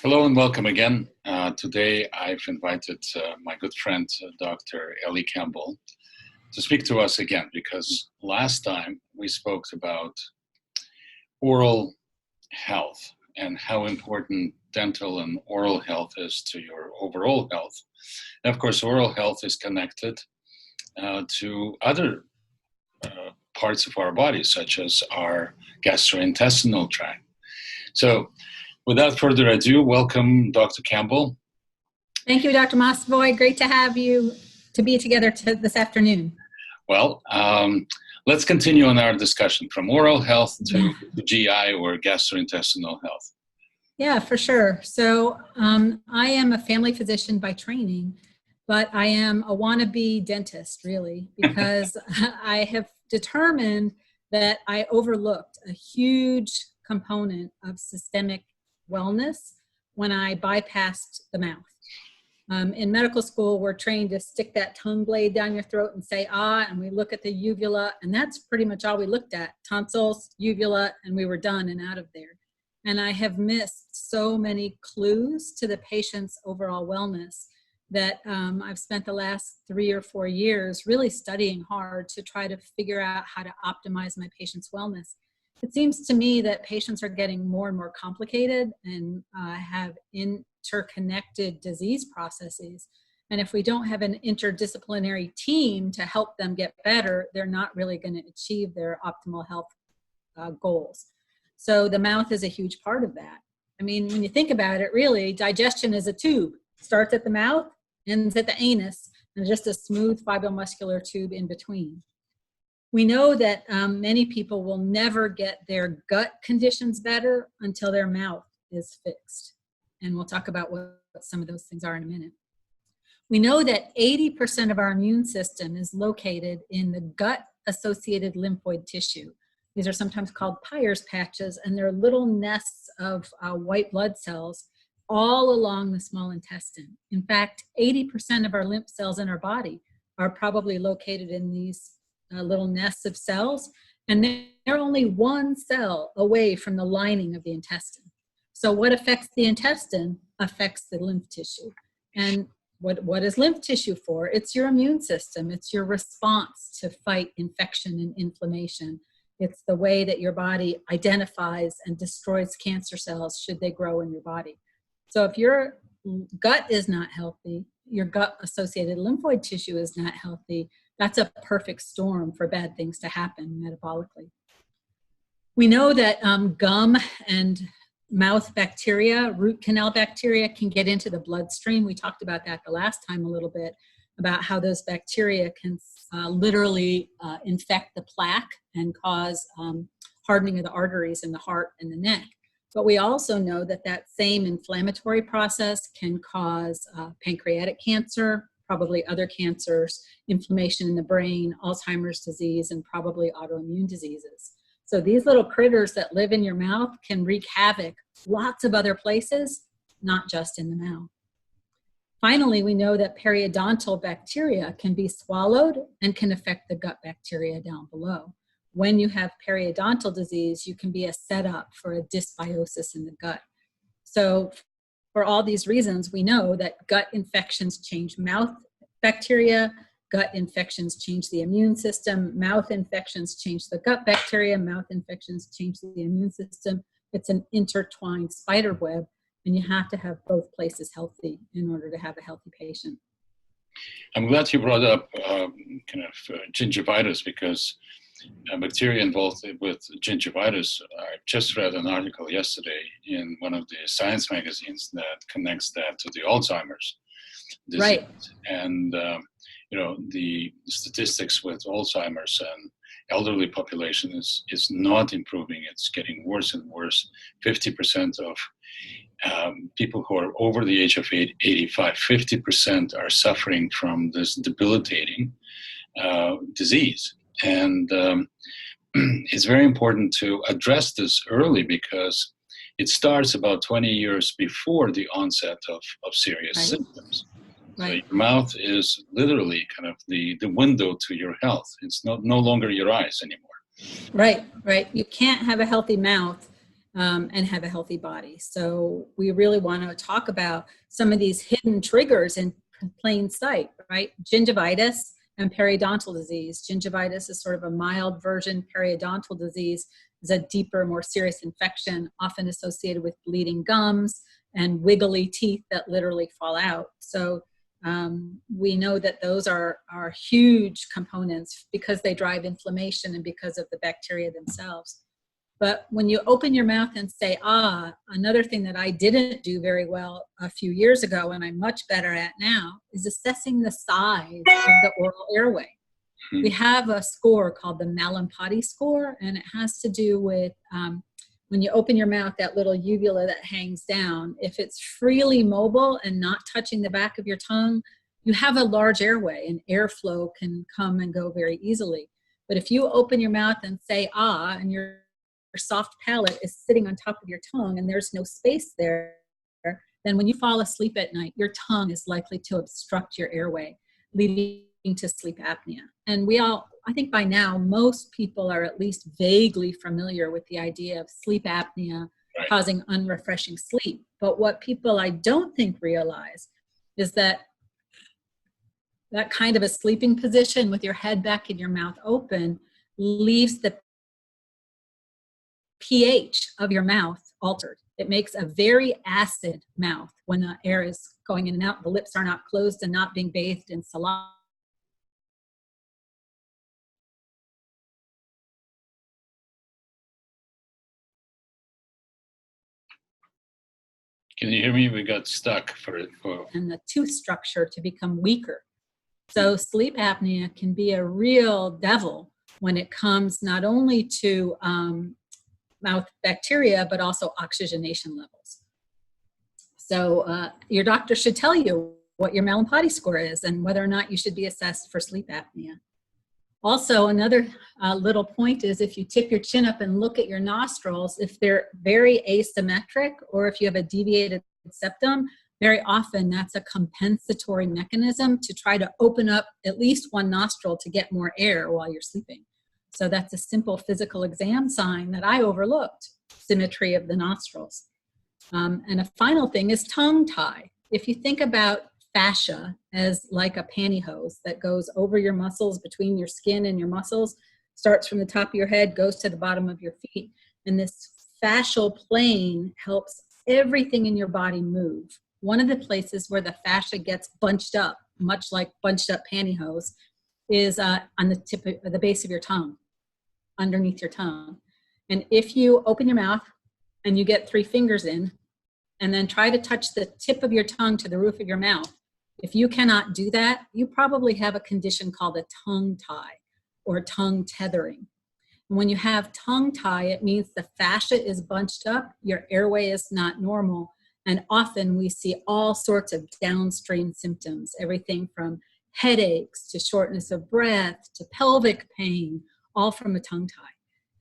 Hello and welcome again. Today I've invited my good friend, Dr. Ellie Campbell, to speak to us again because last time we spoke about oral health and how important dental and oral health is to your overall health. And of course, oral health is connected to other parts of our body, such as our gastrointestinal tract. So, without further ado, welcome, Dr. Campbell. Thank you, Dr. Masvoy. Great to have you to be together this afternoon. Well, let's continue on our discussion from oral health to GI or gastrointestinal health. Yeah, for sure. So I am a family physician by training, but I am a wannabe dentist, really, because I have determined that I overlooked a huge component of systemic wellness when I bypassed the mouth. In medical school, we're trained to stick that tongue blade down your throat and say, and we look at the uvula, and that's pretty much all we looked at, tonsils, uvula, and we were done and out of there. And I have missed so many clues to the patient's overall wellness that I've spent the last 3 or 4 years really studying hard to try to figure out how to optimize my patient's wellness. It seems to me that patients are getting more and more complicated and have interconnected disease processes. And if we don't have an interdisciplinary team to help them get better, they're not really going to achieve their optimal health goals. So the mouth is a huge part of that. I mean, when you think about it, really, digestion is a tube. Starts at the mouth, ends at the anus, and just a smooth fibromuscular tube in between. We know that many people will never get their gut conditions better until their mouth is fixed. And we'll talk about what some of those things are in a minute. We know that 80% of our immune system is located in the gut-associated lymphoid tissue. These are sometimes called Peyer's patches, and they're little nests of white blood cells all along the small intestine. In fact, 80% of our lymph cells in our body are probably located in these little nests of cells, and they're only one cell away from the lining of the intestine. So what affects the intestine affects the lymph tissue. And what is lymph tissue for? It's your immune system. It's your response to fight infection and inflammation. It's the way that your body identifies and destroys cancer cells should they grow in your body. So if your gut is not healthy, your gut-associated lymphoid tissue is not healthy, that's a perfect storm for bad things to happen metabolically. We know that gum and mouth bacteria, root canal bacteria, can get into the bloodstream. We talked about that the last time a little bit, about how those bacteria can literally infect the plaque and cause hardening of the arteries in the heart and the neck. But we also know that that same inflammatory process can cause pancreatic cancer, probably other cancers, inflammation in the brain, Alzheimer's disease, and probably autoimmune diseases. So these little critters that live in your mouth can wreak havoc lots of other places, not just in the mouth. Finally, we know that periodontal bacteria can be swallowed and can affect the gut bacteria down below. When you have periodontal disease, you can be a setup for a dysbiosis in the gut. So for all these reasons, we know that gut infections change mouth bacteria, gut infections change the immune system, mouth infections change the gut bacteria, mouth infections change the immune system. It's an intertwined spider web, and you have to have both places healthy in order to have a healthy patient. I'm glad you brought up gingivitis because bacteria involved with gingivitis. I just read an article yesterday in one of the science magazines that connects that to the Alzheimer's disease. Right. And, the statistics with Alzheimer's and elderly population is not improving. It's getting worse and worse. 50% of people who are over the age of 85, 50% are suffering from this debilitating disease. And it's very important to address this early because it starts about 20 years before the onset of serious symptoms. Right. So your mouth is literally kind of the window to your health. It's no longer your eyes anymore. Right. You can't have a healthy mouth and have a healthy body. So we really want to talk about some of these hidden triggers in plain sight, right? Gingivitis and periodontal disease. Gingivitis is sort of a mild version. Periodontal disease is a deeper, more serious infection, often associated with bleeding gums and wiggly teeth that literally fall out. So we know that those are huge components because they drive inflammation and because of the bacteria themselves. But when you open your mouth and say, another thing that I didn't do very well a few years ago and I'm much better at now is assessing the size of the oral airway. We have a score called the Malampati score, and it has to do with when you open your mouth, that little uvula that hangs down, if it's freely mobile and not touching the back of your tongue, you have a large airway and airflow can come and go very easily. But if you open your mouth and say, and your soft palate is sitting on top of your tongue and there's no space there, then when you fall asleep at night, your tongue is likely to obstruct your airway, leading to sleep apnea. And I think by now, most people are at least vaguely familiar with the idea of sleep apnea causing unrefreshing sleep. But what people I don't think realize is that kind of a sleeping position with your head back and your mouth open leaves the pH of your mouth altered. It makes a very acid mouth when the air is going in and out. The lips are not closed and not being bathed in saliva. Can you hear me? We got stuck for it. And the tooth structure to become weaker. So sleep apnea can be a real devil when it comes not only to mouth bacteria, but also oxygenation levels. So your doctor should tell you what your Malampati score is and whether or not you should be assessed for sleep apnea. Also, another little point is if you tip your chin up and look at your nostrils, if they're very asymmetric or if you have a deviated septum, very often that's a compensatory mechanism to try to open up at least one nostril to get more air while you're sleeping. So that's a simple physical exam sign that I overlooked, symmetry of the nostrils. And a final thing is tongue tie. If you think about fascia as like a pantyhose that goes over your muscles, between your skin and your muscles, starts from the top of your head, goes to the bottom of your feet. And this fascial plane helps everything in your body move. One of the places where the fascia gets bunched up, much like bunched up pantyhose, is on the tip of the base of your tongue, underneath your tongue. And if you open your mouth and you get 3 fingers in, and then try to touch the tip of your tongue to the roof of your mouth, if you cannot do that, you probably have a condition called a tongue tie or tongue tethering. And when you have tongue tie, it means the fascia is bunched up, your airway is not normal, and often we see all sorts of downstream symptoms, everything from headaches to shortness of breath to pelvic pain, all from a tongue tie.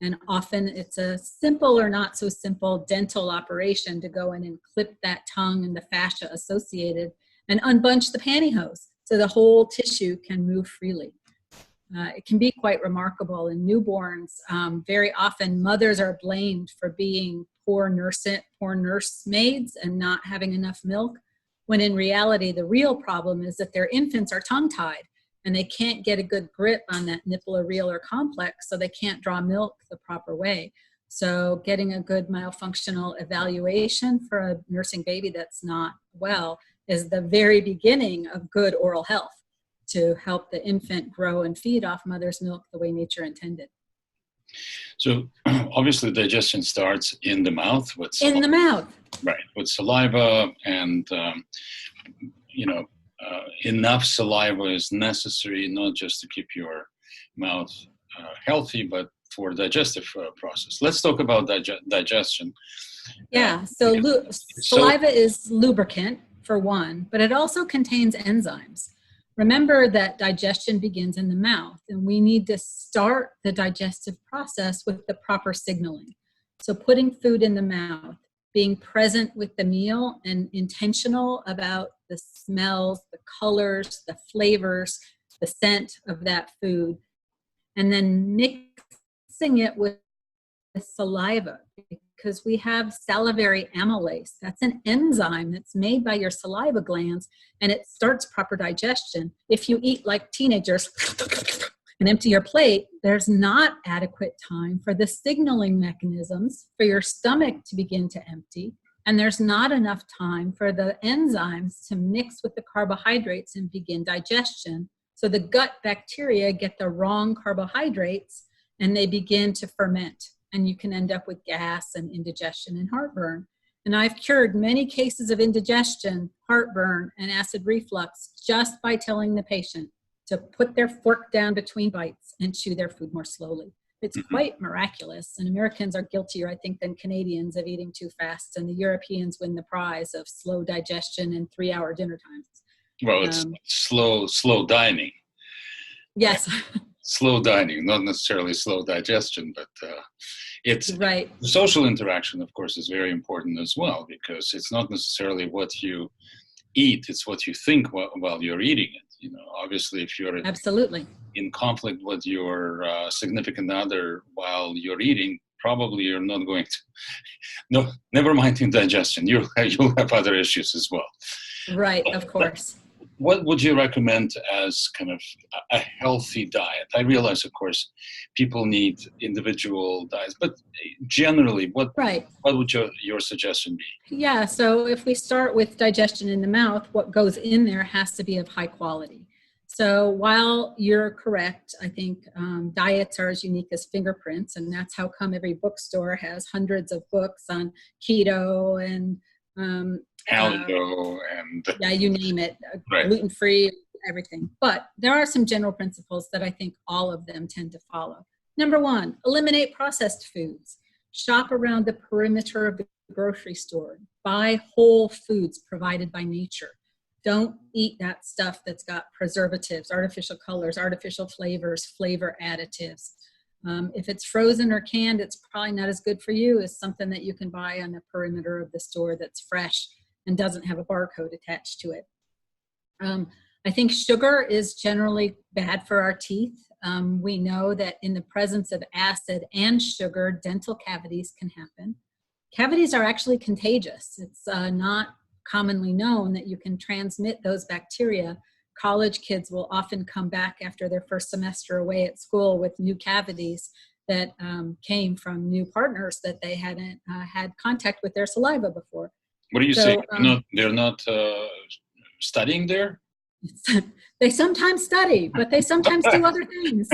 And often it's a simple or not so simple dental operation to go in and clip that tongue and the fascia associated and unbunch the pantyhose so the whole tissue can move freely. It can be quite remarkable. In newborns, very often mothers are blamed for being poor nursemaids and not having enough milk, when in reality the real problem is that their infants are tongue-tied and they can't get a good grip on that nipple-areolar complex, so they can't draw milk the proper way. So getting a good myofunctional evaluation for a nursing baby that's not well is the very beginning of good oral health to help the infant grow and feed off mother's milk the way nature intended. So obviously digestion starts in the mouth. In the mouth. Right, with saliva and, enough saliva is necessary, not just to keep your mouth healthy, but for digestive process. Let's talk about digestion. Yeah, so saliva is lubricant for one, but it also contains enzymes. Remember that digestion begins in the mouth, and we need to start the digestive process with the proper signaling. So putting food in the mouth, being present with the meal and intentional about the smells, the colors, the flavors, the scent of that food, and then mixing it with saliva, because we have salivary amylase. That's an enzyme that's made by your saliva glands, and it starts proper digestion. If you eat like teenagers and empty your plate, there's not adequate time for the signaling mechanisms for your stomach to begin to empty. And there's not enough time for the enzymes to mix with the carbohydrates and begin digestion. So the gut bacteria get the wrong carbohydrates and they begin to ferment. And you can end up with gas and indigestion and heartburn. And I've cured many cases of indigestion, heartburn, and acid reflux just by telling the patient to put their fork down between bites and chew their food more slowly. It's quite miraculous, and Americans are guiltier, I think, than Canadians of eating too fast, and the Europeans win the prize of slow digestion and 3-hour dinner times. Well, it's slow dining. Yes. Slow dining, not necessarily slow digestion, but it's right. The social interaction, of course, is very important as well, because it's not necessarily what you eat, it's what you think while you're eating it. You know, obviously, if you're absolutely in conflict with your significant other while you're eating, probably you're not going to. No, never mind indigestion. You'll have other issues as well. Right, of course. What would you recommend as kind of a healthy diet? I realize, of course, people need individual diets, but generally, what would your suggestion be? Yeah, so if we start with digestion in the mouth, what goes in there has to be of high quality. So while you're correct, I think diets are as unique as fingerprints, and that's how come every bookstore has hundreds of books on keto and paleo and yeah, you name it, right. Gluten-free, everything. But there are some general principles that I think all of them tend to follow. Number one, eliminate processed foods. Shop around the perimeter of the grocery store. Buy whole foods provided by nature. Don't eat that stuff that's got preservatives, artificial colors, artificial flavors, flavor additives. If it's frozen or canned, it's probably not as good for you as something that you can buy on the perimeter of the store that's fresh and doesn't have a barcode attached to it. I think sugar is generally bad for our teeth. We know that in the presence of acid and sugar, dental cavities can happen. Cavities are actually contagious. It's not commonly known that you can transmit those bacteria. College kids will often come back after their first semester away at school with new cavities that came from new partners that they hadn't had contact with their saliva before. What do you say? They're not studying there? They sometimes study, but they sometimes do other things.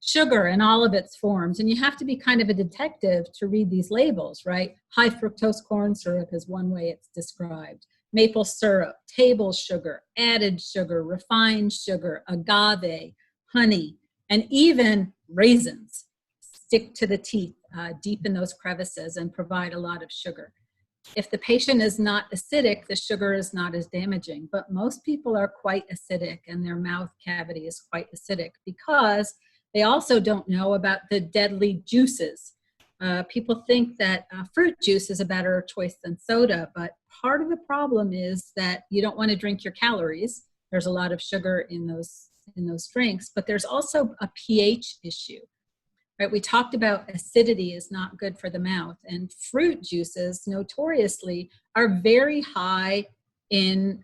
Sugar in all of its forms. And you have to be kind of a detective to read these labels, right? High fructose corn syrup is one way it's described. Maple syrup, table sugar, added sugar, refined sugar, agave, honey, and even raisins stick to the teeth deep in those crevices and provide a lot of sugar. If the patient is not acidic, the sugar is not as damaging, but most people are quite acidic and their mouth cavity is quite acidic because they also don't know about the deadly juices. People think that fruit juice is a better choice than soda, but part of the problem is that you don't want to drink your calories. There's a lot of sugar in those drinks, but there's also a pH issue. Right, we talked about acidity is not good for the mouth, and fruit juices notoriously are very high in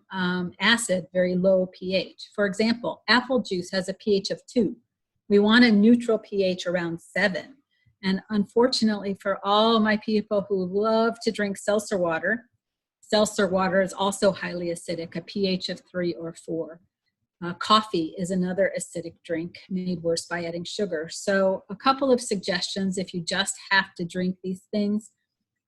acid, very low pH. For example, apple juice has a pH of 2. We want a neutral pH around 7. And unfortunately for all my people who love to drink seltzer water is also highly acidic, a pH of 3 or 4. Coffee is another acidic drink made worse by adding sugar. So a couple of suggestions if you just have to drink these things.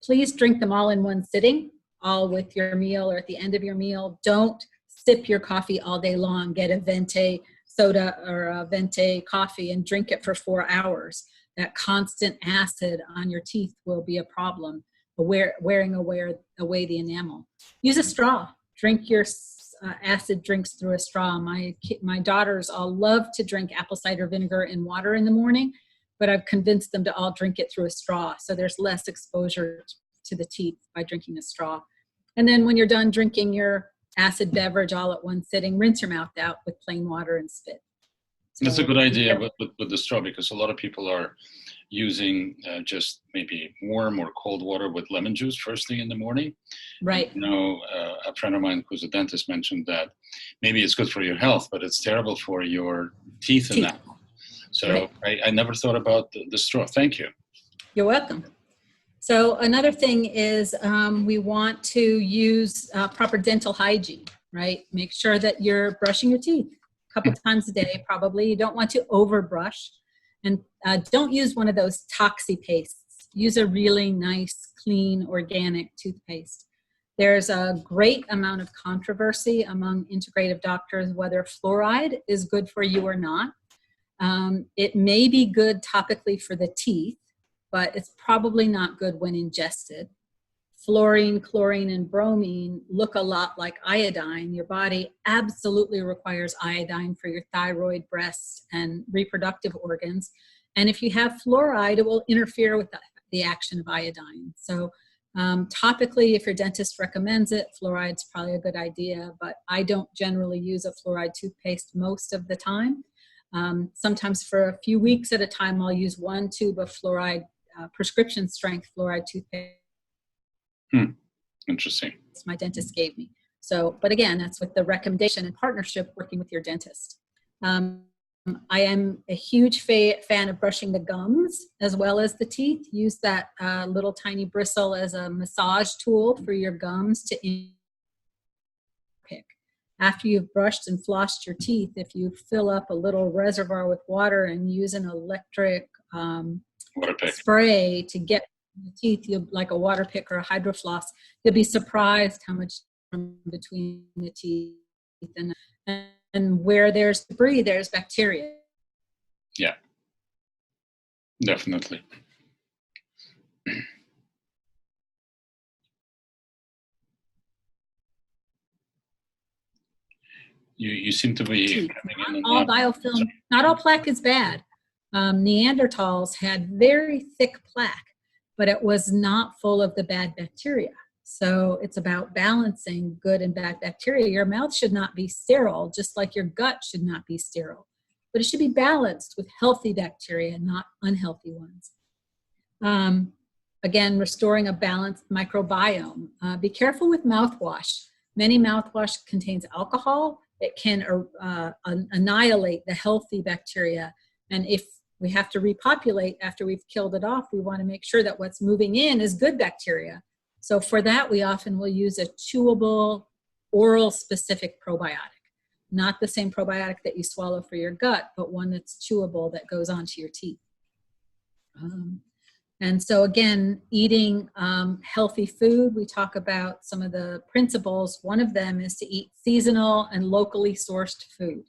Please drink them all in one sitting, all with your meal or at the end of your meal. Don't sip your coffee all day long. Get a venti soda or a venti coffee and drink it for 4 hours. That constant acid on your teeth will be a problem, wearing away the enamel. Use a straw. Drink your acid drinks through a straw. My daughters all love to drink apple cider vinegar in water in the morning, but I've convinced them to all drink it through a straw. So there's less exposure to the teeth by drinking a straw. And then when you're done drinking your acid beverage all at one sitting, rinse your mouth out with plain water and spit. That's a So good idea with the straw, because a lot of people are using just maybe warm or cold water with lemon juice first thing in the morning. And, right. a friend of mine who's a dentist mentioned that maybe it's good for your health, but it's terrible for your teeth and Teeth. that. So Right. I never thought about the straw. Thank you. You're welcome. So another thing is we want to use proper dental hygiene, right? Make sure that you're brushing your teeth a couple times a day, probably. You don't want to overbrush. And don't use one of those toxy pastes. Use a really nice, clean, organic toothpaste. There's a great amount of controversy among integrative doctors whether fluoride is good for you or not. It may be good topically for the teeth, but it's probably not good when ingested. Fluorine, chlorine, and bromine look a lot like iodine. Your body absolutely requires iodine for your thyroid, breast, and reproductive organs. And if you have fluoride, it will interfere with the action of iodine. So topically, if your dentist recommends it, fluoride's probably a good idea, but I don't generally use a fluoride toothpaste most of the time. Sometimes for a few weeks at a time, I'll use one tube of fluoride, prescription strength fluoride toothpaste. Interesting. My dentist gave me. So, but again, that's with the recommendation and partnership working with your dentist. I am a huge fan of brushing the gums as well as the teeth. Use that little tiny bristle as a massage tool for your gums to pick. After you've brushed and flossed your teeth, if you fill up a little reservoir with water and use an electric spray to get the teeth, you'll, like a water pick or a hydrofloss, you'll be surprised how much from between the teeth, and where there's debris, there's bacteria. Yeah, definitely. You seem to be coming in. Not all biofilm, not all plaque is bad. Neanderthals had very thick plaque, but it was not full of the bad bacteria. So it's about balancing good and bad bacteria. Your mouth should not be sterile, just like your gut should not be sterile. But it should be balanced with healthy bacteria, not unhealthy ones. Again, restoring a balanced microbiome. Be careful with mouthwash. Many mouthwash contains alcohol. It can annihilate the healthy bacteria. And if we have to repopulate after we've killed it off, we want to make sure that what's moving in is good bacteria. So for that, we often will use a chewable, oral-specific probiotic. Not the same probiotic that you swallow for your gut, but one that's chewable that goes onto your teeth. And so again, eating healthy food, we talk about some of the principles. One of them is to eat seasonal and locally sourced food.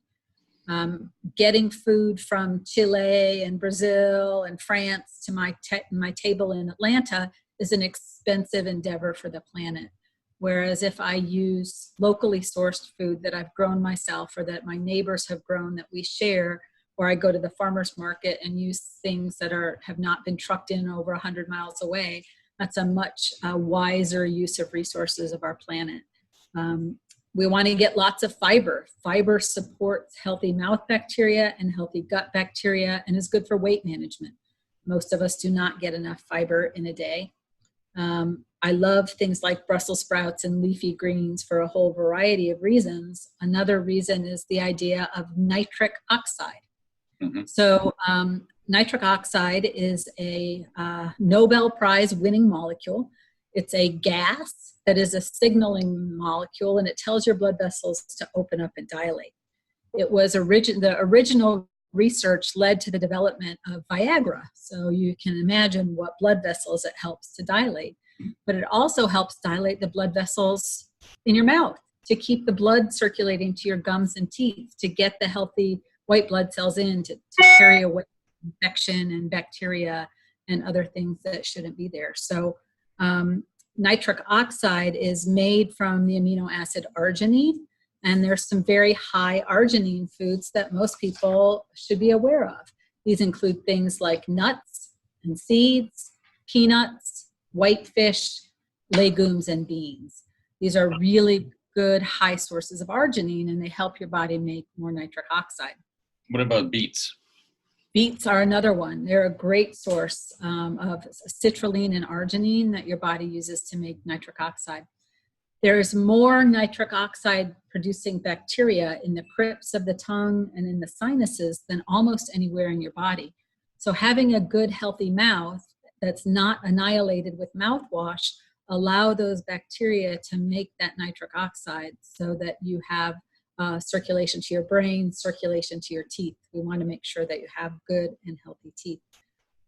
Getting food from Chile and Brazil and France to my table in Atlanta is an expensive endeavor for the planet. Whereas if I use locally sourced food that I've grown myself or that my neighbors have grown that we share, or I go to the farmer's market and use things that have not been trucked in over 100 miles away, that's a much wiser use of resources of our planet. We want to get lots of fiber. Fiber supports healthy mouth bacteria and healthy gut bacteria and is good for weight management. Most of us do not get enough fiber in a day. I love things like Brussels sprouts and leafy greens for a whole variety of reasons. Another reason is the idea of nitric oxide. Mm-hmm. So nitric oxide is a Nobel Prize winning molecule. It's a gas that is a signaling molecule, and it tells your blood vessels to open up and dilate. It was the original research led to the development of Viagra. So you can imagine what blood vessels it helps to dilate. But it also helps dilate the blood vessels in your mouth to keep the blood circulating to your gums and teeth, to get the healthy white blood cells in, to carry away infection and bacteria and other things that shouldn't be there. So nitric oxide is made from the amino acid arginine, and there's some very high arginine foods that most people should be aware of. These include things like nuts and seeds, peanuts, white fish, legumes, and beans. These are really good high sources of arginine, and they help your body make more nitric oxide. What about beets? Beets are another one. They're a great source of citrulline and arginine that your body uses to make nitric oxide. There's more nitric oxide producing bacteria in the crypts of the tongue and in the sinuses than almost anywhere in your body. So having a good, healthy mouth that's not annihilated with mouthwash allow those bacteria to make that nitric oxide so that you have circulation to your brain, circulation to your teeth. We want to make sure that you have good and healthy teeth.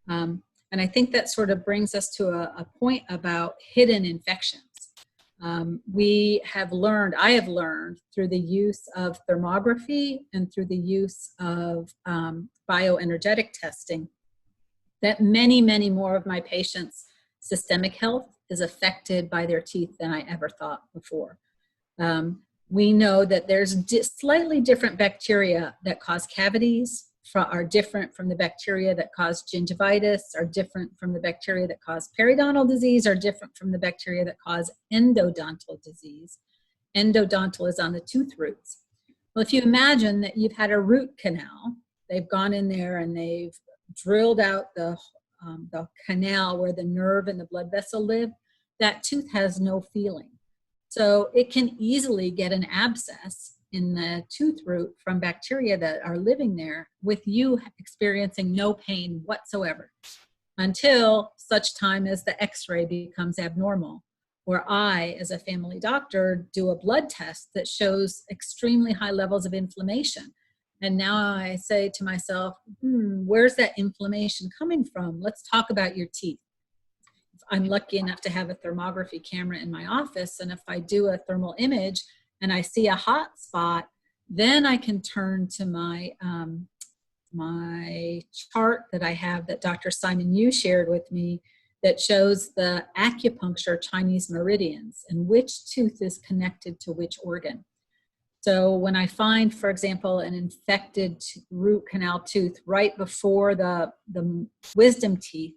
And I think that sort of brings us to a point about hidden infections. I have learned through the use of thermography and through the use of bioenergetic testing that many, many more of my patients' systemic health is affected by their teeth than I ever thought before. We know that there's slightly different bacteria that cause cavities, are different from the bacteria that cause gingivitis, are different from the bacteria that cause periodontal disease, are different from the bacteria that cause endodontal disease. Endodontal is on the tooth roots. Well, if you imagine that you've had a root canal, they've gone in there and they've drilled out the canal where the nerve and the blood vessel live, that tooth has no feeling. So it can easily get an abscess in the tooth root from bacteria that are living there with you experiencing no pain whatsoever until such time as the x-ray becomes abnormal, or I, as a family doctor, do a blood test that shows extremely high levels of inflammation. And now I say to myself, where's that inflammation coming from? Let's talk about your teeth. I'm lucky enough to have a thermography camera in my office, and if I do a thermal image and I see a hot spot, then I can turn to my my chart that I have that Dr. Simon Yu shared with me that shows the acupuncture Chinese meridians and which tooth is connected to which organ. So when I find, for example, an infected root canal tooth right before the wisdom teeth,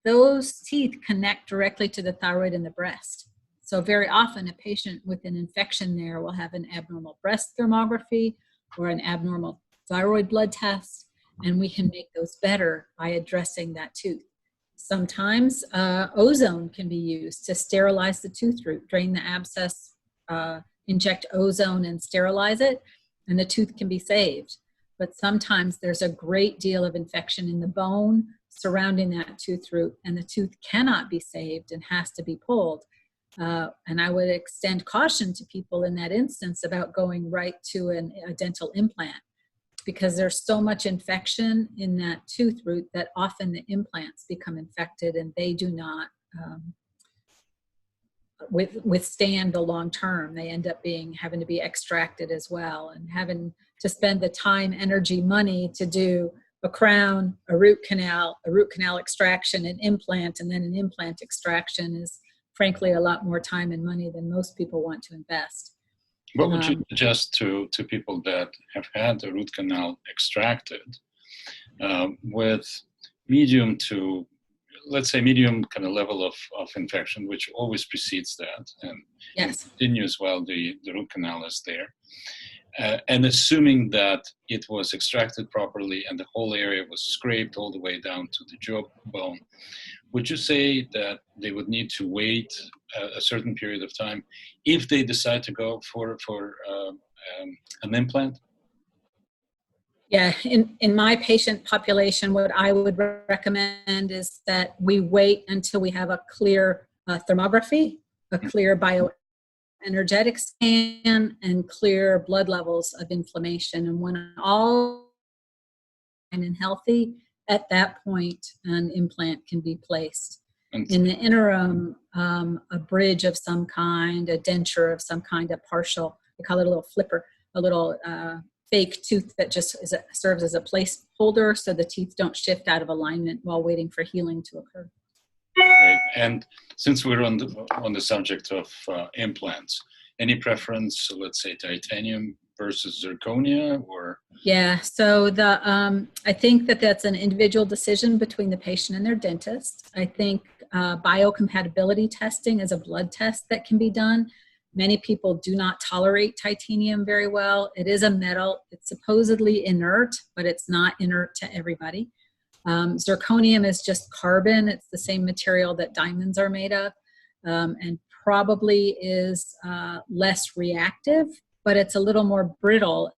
those teeth connect directly to the thyroid and the breast. So very often a patient with an infection there will have an abnormal breast thermography or an abnormal thyroid blood test, and we can make those better by addressing that tooth. Sometimes ozone can be used to sterilize the tooth root, drain the abscess, inject ozone and sterilize it, and the tooth can be saved. But sometimes there's a great deal of infection in the bone surrounding that tooth root, and the tooth cannot be saved and has to be pulled. And I would extend caution to people in that instance about going right to a dental implant, because there's so much infection in that tooth root that often the implants become infected and they do not withstand the long term. They end up having to be extracted as well, and having to spend the time, energy, money to do a crown, a root canal extraction, an implant, and then an implant extraction is frankly a lot more time and money than most people want to invest. What would you suggest to people that have had a root canal extracted with medium to, let's say, medium kind of level of infection, which always precedes that, and yes, continues while the root canal is there? And assuming that it was extracted properly and the whole area was scraped all the way down to the jawbone, would you say that they would need to wait a certain period of time if they decide to go for an implant? Yeah, in my patient population, what I would recommend is that we wait until we have a clear thermography, a clear bioenergetic scan, and clear blood levels of inflammation. And when all fine and healthy, at that point, an implant can be placed. In the interim, a bridge of some kind, a denture of some kind, a partial, we call it a little flipper, a little fake tooth that just serves as a placeholder so the teeth don't shift out of alignment while waiting for healing to occur. Great. And since we're on the subject of implants, any preference, let's say titanium versus zirconia, or? Yeah, so I think that's an individual decision between the patient and their dentist. I think biocompatibility testing is a blood test that can be done Many people do not tolerate titanium very well. It is a metal. It's supposedly inert, but it's not inert to everybody. Zirconium is just carbon. It's the same material that diamonds are made of, and probably is less reactive, but it's a little more brittle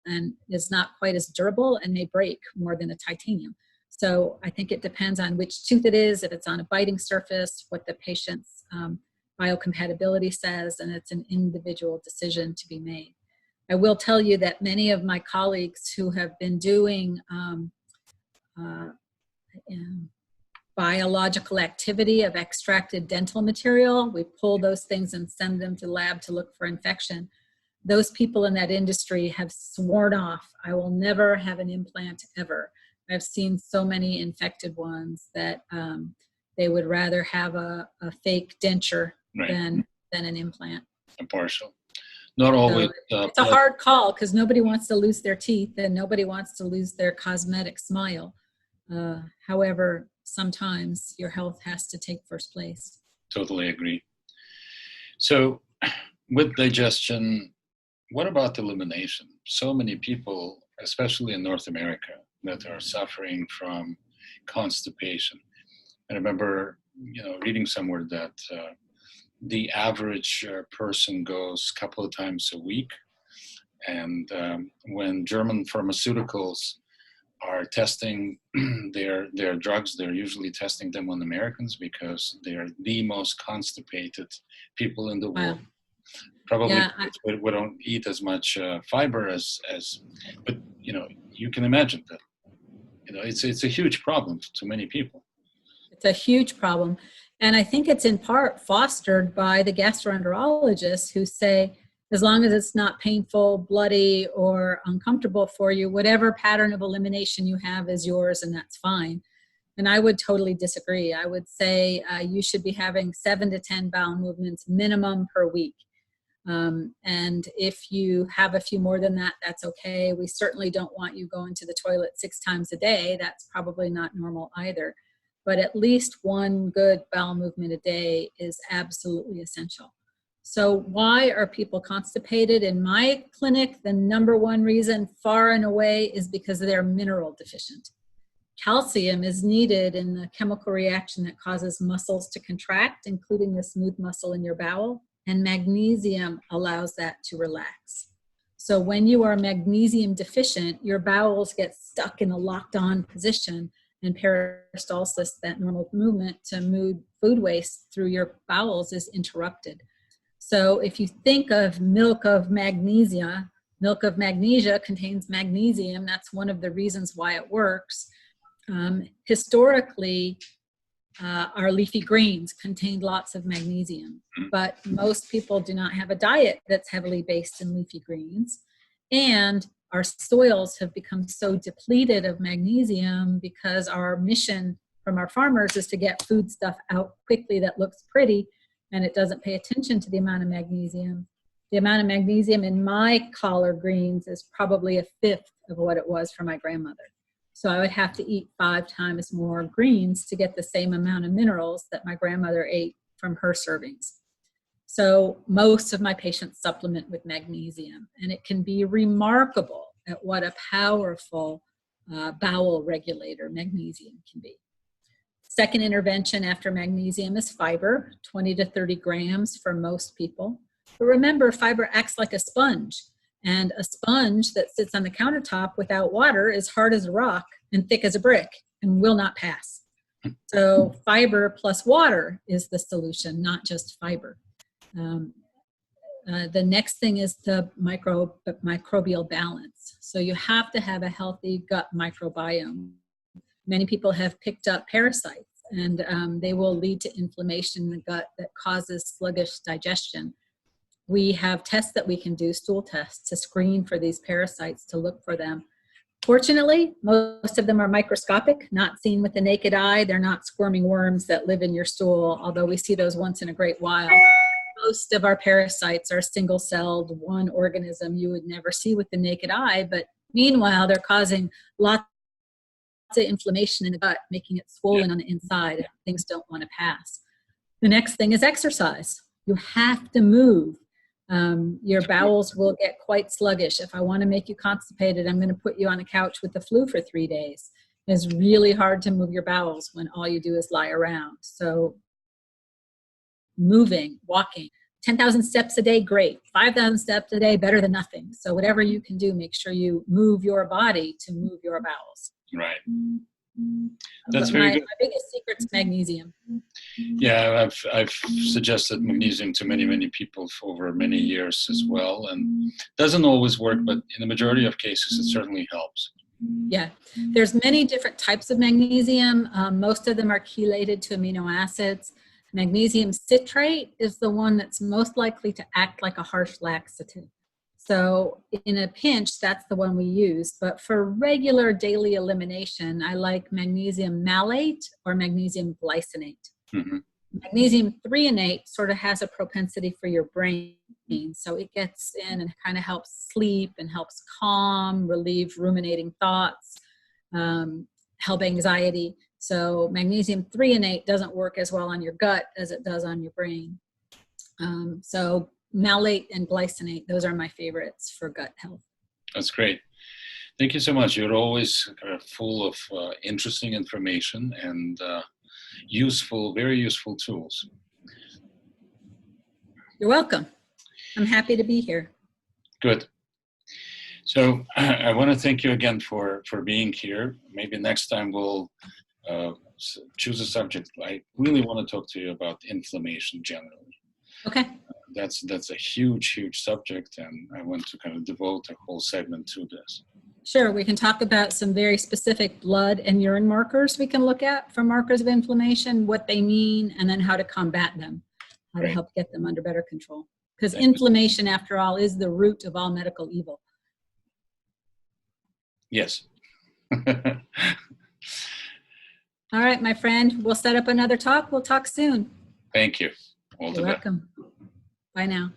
and is not quite as durable and may break more than a titanium. So I think it depends on which tooth it is, if it's on a biting surface, what the patient's biocompatibility says, and it's an individual decision to be made. I will tell you that many of my colleagues who have been doing biological activity of extracted dental material, we pull those things and send them to the lab to look for infection. Those people in that industry have sworn off, I will never have an implant ever. I've seen so many infected ones that they would rather have a fake denture than an implant. A partial. Not always. So it's a hard call because nobody wants to lose their teeth and nobody wants to lose their cosmetic smile. However, sometimes your health has to take first place. Totally agree. So with digestion, what about elimination? So many people, especially in North America, that are suffering from constipation. I remember, reading somewhere that the average person goes a couple of times a week. And when German pharmaceuticals are testing their drugs, they're usually testing them on Americans because they're the most constipated people in the world. Probably we don't eat as much fiber as, but you can imagine that. It's a huge problem to many people. It's a huge problem. And I think it's in part fostered by the gastroenterologists who say, as long as it's not painful, bloody, or uncomfortable for you, whatever pattern of elimination you have is yours, and that's fine. And I would totally disagree. I would say you should be having 7 to 10 bowel movements minimum per week. And if you have a few more than that, that's okay. We certainly don't want you going to the toilet 6 times a day. That's probably not normal either. But at least one good bowel movement a day is absolutely essential. So why are people constipated? In my clinic, the number one reason far and away is because they're mineral deficient. Calcium is needed in the chemical reaction that causes muscles to contract, including the smooth muscle in your bowel, and magnesium allows that to relax. So when you are magnesium deficient, your bowels get stuck in a locked on position, and peristalsis, that normal movement to move food waste through your bowels, is interrupted. So if you think of milk of magnesia contains magnesium. That's one of the reasons why it works. Historically, our leafy greens contained lots of magnesium, but most people do not have a diet that's heavily based in leafy greens. And our soils have become so depleted of magnesium because our mission from our farmers is to get food stuff out quickly that looks pretty, and it doesn't pay attention to the amount of magnesium. The amount of magnesium in my collard greens is probably 1/5 of what it was for my grandmother. So I would have to eat 5 times more greens to get the same amount of minerals that my grandmother ate from her servings. So most of my patients supplement with magnesium, and it can be remarkable at what a powerful bowel regulator magnesium can be. Second intervention after magnesium is fiber, 20 to 30 grams for most people. But remember, fiber acts like a sponge, and a sponge that sits on the countertop without water is hard as a rock and thick as a brick and will not pass. So fiber plus water is the solution, not just fiber. The next thing is the microbial balance. So you have to have a healthy gut microbiome. Many people have picked up parasites, and they will lead to inflammation in the gut that causes sluggish digestion. We have tests that we can do, stool tests, to screen for these parasites, to look for them. Fortunately, most of them are microscopic, not seen with the naked eye. They're not squirming worms that live in your stool, although we see those once in a great while. Most of our parasites are single-celled, one organism you would never see with the naked eye, but meanwhile, they're causing lots of inflammation in the gut, making it swollen on the inside, and things don't want to pass. The next thing is exercise. You have to move. Your bowels will get quite sluggish. If I want to make you constipated, I'm going to put you on a couch with the flu for 3 days. It's really hard to move your bowels when all you do is lie around. So moving, walking, 10,000 steps a day, great. 5,000 steps a day, better than nothing. So whatever you can do, make sure you move your body to move your bowels. Right. That's very good. My biggest secret is magnesium. Yeah, I've suggested magnesium to many people for over many years as well, and doesn't always work, but in the majority of cases, it certainly helps. Yeah, there's many different types of magnesium. Most of them are chelated to amino acids. Magnesium citrate is the one that's most likely to act like a harsh laxative. So in a pinch, that's the one we use. But for regular daily elimination, I like magnesium malate or magnesium glycinate. Mm-hmm. Magnesium threonate sort of has a propensity for your brain. So it gets in and kind of helps sleep and helps calm, relieve ruminating thoughts, help anxiety. So magnesium threonate doesn't work as well on your gut as it does on your brain. So malate and glycinate, those are my favorites for gut health. That's great. Thank you so much. You're always full of interesting information and very useful tools. You're welcome. I'm happy to be here. Good. So I want to thank you again for being here. Maybe next time we'll choose a subject. I really want to talk to you about inflammation generally. Okay. That's a huge subject, and I want to kind of devote a whole segment to this. Sure, we can talk about some very specific blood and urine markers we can look at for markers of inflammation, what they mean, and then how to combat them, how to help get them under better control. Because inflammation, after all, is the root of all medical evil. Yes. All right, my friend, we'll set up another talk. We'll talk soon. Thank you. You're welcome. Bye now.